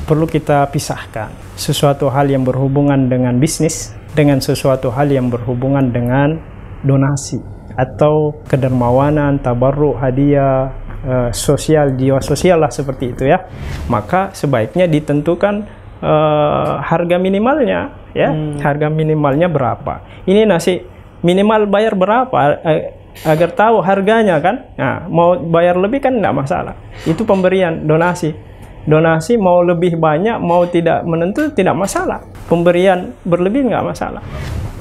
perlu kita pisahkan sesuatu hal yang berhubungan dengan bisnis dengan sesuatu hal yang berhubungan dengan donasi atau kedermawanan, tabarruk, hadiah, sosial, jiwa sosial lah seperti itu ya. Maka sebaiknya ditentukan harga minimalnya ya. Harga minimalnya berapa? Ini nasi minimal bayar berapa agar tahu harganya kan. Nah, mau bayar lebih kan enggak masalah. Itu pemberian donasi. Donasi mau lebih banyak, mau tidak menentu tidak masalah. Pemberian berlebih nggak masalah.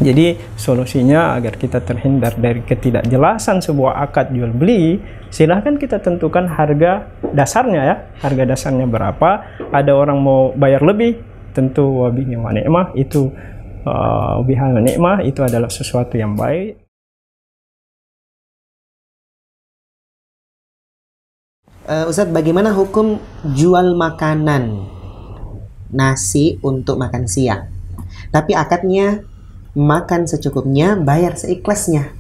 Jadi solusinya agar kita terhindar dari ketidakjelasan sebuah akad jual beli, silahkan kita tentukan harga dasarnya ya. Harga dasarnya berapa? Ada orang mau bayar lebih, tentu wabihi wa ni'mah, itu wabihi wa ni'mah itu adalah sesuatu yang baik. Ustadz, bagaimana hukum jual makanan nasi untuk makan siang, tapi akadnya makan secukupnya, bayar seikhlasnya?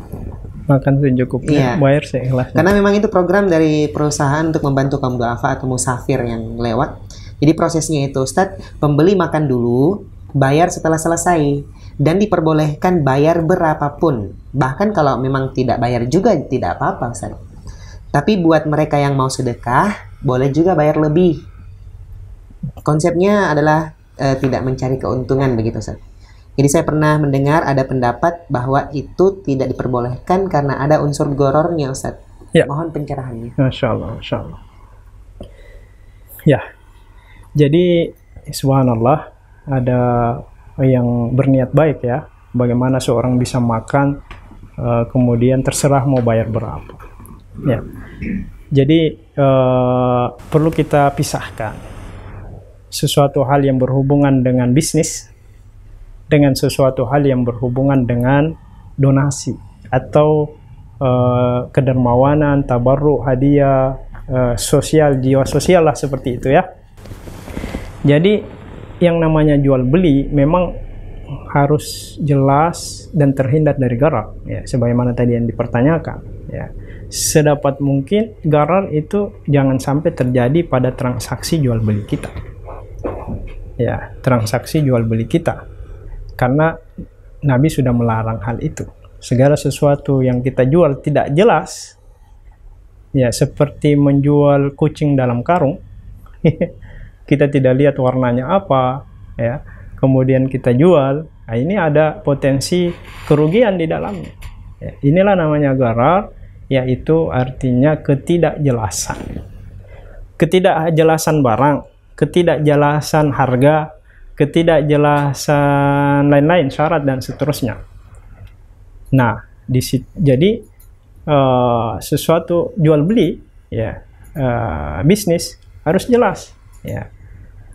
Makan secukupnya, bayar seikhlasnya. Karena memang itu program dari perusahaan untuk membantu kaum duafa atau musafir yang lewat. Jadi prosesnya itu, Ustadz, pembeli makan dulu, bayar setelah selesai, dan diperbolehkan bayar berapapun. Bahkan kalau memang tidak bayar juga tidak apa-apa, Ustadz. Tapi buat mereka yang mau sedekah, boleh juga bayar lebih. Konsepnya adalah tidak mencari keuntungan begitu, Ustaz. Jadi saya pernah mendengar ada pendapat bahwa itu tidak diperbolehkan karena ada unsur gorornya, Ustaz. Ya. Mohon pencerahannya. Masya Allah, Masya Allah. Ya, jadi subhanallah ada yang berniat baik ya. Bagaimana seorang bisa makan, kemudian terserah mau bayar berapa. Ya, jadi perlu kita pisahkan sesuatu hal yang berhubungan dengan bisnis dengan sesuatu hal yang berhubungan dengan donasi atau kedermawanan, tabarruk, hadiah, sosial, jiwa sosial lah seperti itu ya. Jadi yang namanya jual beli memang harus jelas dan terhindar dari gharar ya, sebagaimana tadi yang dipertanyakan ya. Sedapat mungkin gharar itu jangan sampai terjadi pada transaksi jual beli kita ya, transaksi jual beli kita, karena Nabi sudah melarang hal itu. Segala sesuatu yang kita jual tidak jelas ya, seperti menjual kucing dalam karung kita tidak lihat warnanya apa ya, kemudian kita jual, nah ini ada potensi kerugian di dalamnya ya. Inilah namanya gharar, yaitu artinya ketidakjelasan. Ketidakjelasan barang, ketidakjelasan harga, ketidakjelasan lain-lain, syarat dan seterusnya. Nah, jadi sesuatu jual beli ya, bisnis harus jelas ya,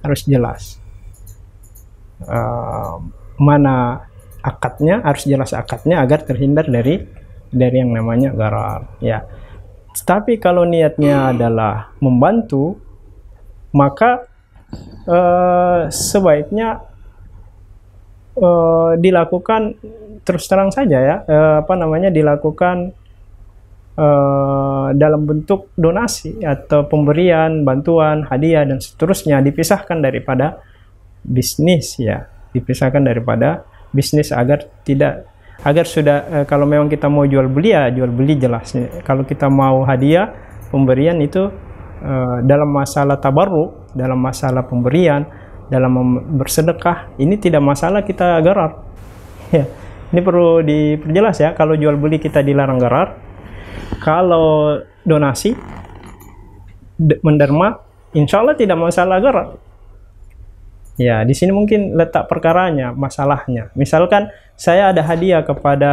harus jelas. Mana akadnya, harus jelas akadnya agar terhindar dari yang namanya gharar ya. Tapi kalau niatnya adalah membantu, maka sebaiknya dilakukan terus terang saja ya, dilakukan dalam bentuk donasi atau pemberian, bantuan, hadiah dan seterusnya, dipisahkan daripada bisnis ya, dipisahkan daripada bisnis agar sudah kalau memang kita mau jual beli ya jual beli jelasnya. Kalau kita mau hadiah, pemberian itu dalam masalah tabarruk, dalam masalah pemberian, dalam bersedekah, ini tidak masalah kita gharar ya. Ini perlu diperjelas ya. Kalau jual beli kita dilarang gharar, kalau donasi menderma insya Allah tidak masalah gharar ya. Di sini mungkin letak perkaranya, masalahnya. Misalkan saya ada hadiah kepada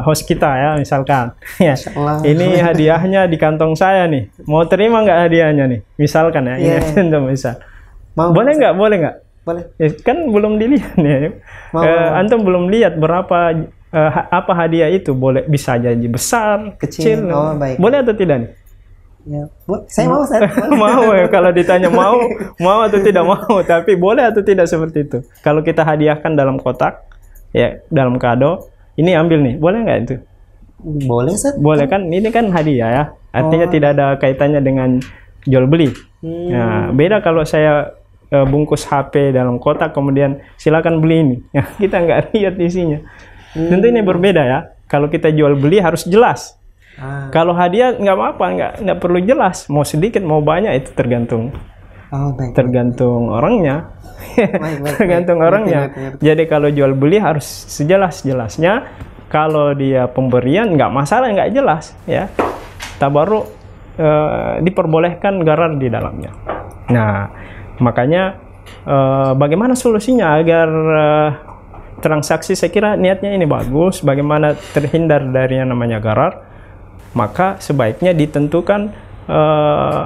host kita ya, misalkan ya, ini hadiahnya di kantong saya nih, mau terima nggak hadiahnya nih, misalkan ya, ini contoh misal. Boleh nggak? Boleh nggak? Boleh. Kan belum dilihat ya. Antum belum lihat berapa apa hadiah itu, boleh bisa jadi besar, kecil. Baik. Boleh atau tidak nih? Ya, saya mau, mau ya, kalau ditanya mau atau tidak mau, tapi boleh atau tidak seperti itu. Kalau kita hadiahkan dalam kotak ya, dalam kado, ini ambil nih, boleh nggak itu? Boleh, Ustaz. Boleh kan, ini kan hadiah ya, artinya tidak ada kaitannya dengan jual beli Nah, beda kalau saya bungkus HP dalam kotak kemudian silakan beli ini. Ya, kita nggak lihat isinya. Tentu ini berbeda ya. Kalau kita jual beli harus jelas. Kalau hadiah nggak apa-apa, nggak perlu jelas. Mau sedikit mau banyak itu tergantung. Tergantung orangnya. Tergantung orangnya. Jadi kalau jual beli harus sejelas-jelasnya. Kalau dia pemberian nggak masalah, nggak jelas ya. Tabarruk diperbolehkan gharar di dalamnya. Nah, makanya bagaimana solusinya agar transaksi, saya kira niatnya ini bagus, bagaimana terhindar dari yang namanya gharar, maka sebaiknya ditentukan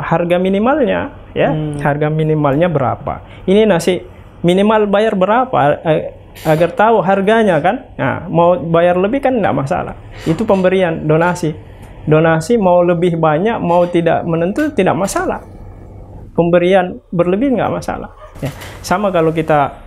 harga minimalnya ya. Harga minimalnya berapa, ini nasi minimal bayar berapa, agar tahu harganya kan. Nah, mau bayar lebih kan nggak masalah, itu pemberian donasi mau lebih banyak mau tidak menentu tidak masalah, pemberian berlebih nggak masalah ya. Sama kalau kita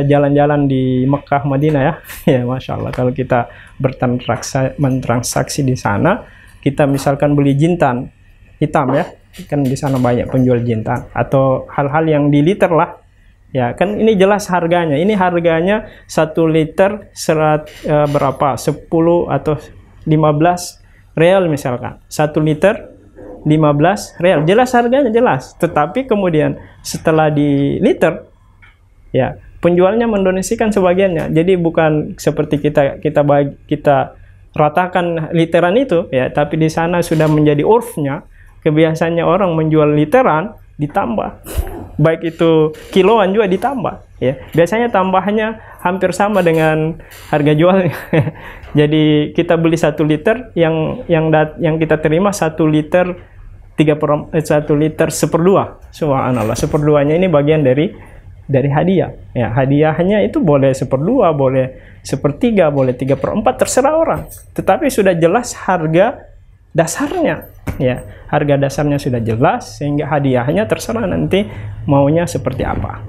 jalan-jalan di Mekah Madinah ya, ya Masya Allah, kalau kita bertransaksi di sana, kita misalkan beli jintan hitam ya, kan di sana banyak penjual jintan atau hal-hal yang di liter lah ya, kan ini jelas harganya. Ini harganya 1 liter berapa, 10 atau 15 real misalkan, 1 liter 15 real, jelas harganya jelas. Tetapi kemudian setelah di liter ya, penjualnya mendonasikan sebagiannya. Jadi bukan seperti kita ratakan literan itu ya, tapi di sana sudah menjadi urfnya, kebiasaannya orang menjual literan ditambah, baik itu kiloan juga ditambah ya. Biasanya tambahannya hampir sama dengan harga jualnya. Jadi kita beli 1 liter, yang kita terima 1 liter 1 liter 1/2. Subhanallah, 1/2-nya ini bagian dari hadiah ya. Hadiahnya itu boleh 1/2, boleh 1/3, boleh 3/4, terserah orang. Tetapi sudah jelas harga dasarnya ya, harga dasarnya sudah jelas, sehingga hadiahnya terserah nanti maunya seperti apa.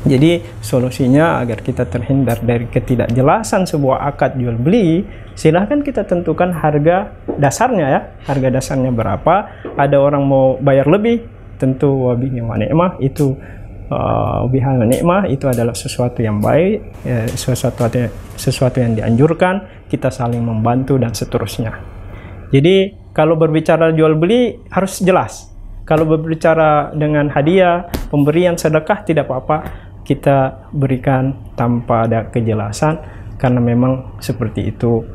Jadi solusinya agar kita terhindar dari ketidakjelasan sebuah akad jual beli, silahkan kita tentukan harga dasarnya ya, harga dasarnya berapa. Ada orang mau bayar lebih, tentu wabihi wa ni'mah, itu wabihi wa ni'mah, itu adalah sesuatu yang baik ya, sesuatu yang dianjurkan, kita saling membantu dan seterusnya. Jadi kalau berbicara jual beli harus jelas. Kalau berbicara dengan hadiah, pemberian sedekah, tidak apa-apa kita berikan tanpa ada kejelasan, karena memang seperti itu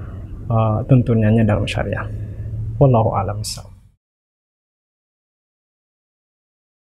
tuntunannya dalam syariah. Wallahu a'lam bishawab.